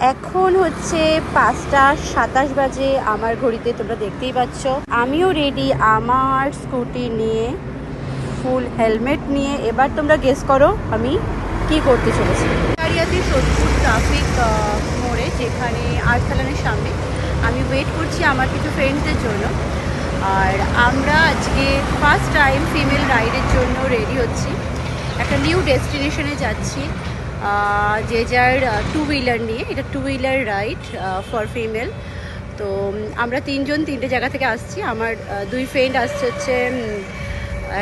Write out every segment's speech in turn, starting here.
এখন হচ্ছে 5:27 বাজে আমার ঘড়িতে, তোমরা দেখতেই পাচ্ছ। আমিও রেডি আমার স্কুটি নিয়ে, ফুল হেলমেট নিয়ে। এবার তোমরা গেস করো আমি কি করতে চলেছি। কারিয়াতে সোদপুর ট্রাফিক মোড়ে, যেখানে আর্ট স্যালনের সামনে আমি ওয়েট করছি আমার কিছু ফ্রেন্ডসদের জন্য। আর আমরা আজকে ফার্স্ট টাইম ফিমেল রাইডের জন্য রেডি হচ্ছি। একটা নিউ ডেস্টিনেশনে যাচ্ছি, যে যার টু হুইলার নিয়ে। এটা two wheeler ride for female. তো আমরা তিনজন তিনটে জায়গা থেকে আসছি। আমার দুই ফ্রেন্ড আসছে, হচ্ছে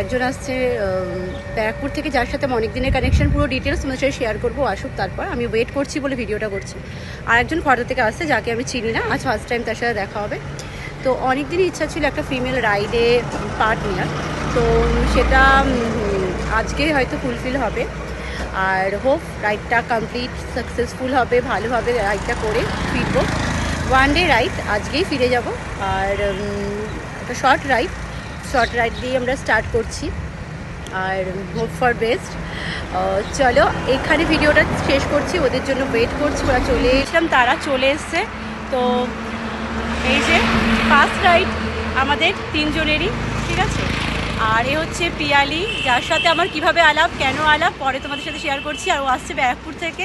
একজন আসছে ব্যারাকপুর থেকে, যার সাথে অনেক দিনের কানেকশন। পুরো ডিটেলস তোমাদের সাথে শেয়ার করবো, আসুক তারপর। আমি ওয়েট করছি বলে ভিডিওটা করছি। আর একজন খড়দা থেকে আসছে, যাকে আমি চিনি না, আজ ফার্স্ট টাইম তার সাথে দেখা হবে। তো অনেক দিনই ইচ্ছা ছিল একটা ফিমেল রাইডে পার্ট নেওয়ার, তো সেটা আজকে হয়তো ফুলফিল হবে। আর হোপ রাইডটা কমপ্লিট সাকসেসফুল হবে, ভালোভাবে রাইডটা করে ফিরবো। ওয়ান ডে রাইড, আজকেই ফিরে যাব। আর একটা শর্ট রাইড দিয়ে আমরা স্টার্ট করছি। আর হোপ ফর বেস্ট। চলো এখানে ভিডিওটা শেষ করছি, ওদের জন্য ওয়েট করছি। ওরা চলে এসলাম, তারা চলে এসছে। তো এই যে ফার্স্ট রাইড আমাদের তিনজনেরই, ঠিক আছে। আর এ হচ্ছে পিয়ালি, যার সাথে আমার কিভাবে আলাপ, কেন আলাপ, পরে তোমাদের সাথে শেয়ার করছি। আর ও আসছে ব্যারাকপুর থেকে,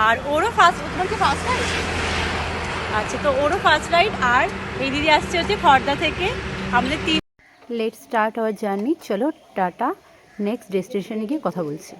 আর ওরও তোমার কি ফার্স্ট রাইড? আচ্ছা, তো ওরও ফার্স্ট রাইড। আর এই দিদি আসছে হচ্ছে খড়দা থেকে। আমাদের লেট স্টার্ট আওয়ার জার্নি। চলো টাটা, নেক্সট ডেস্টিনেশনে গিয়ে কথা বলছি।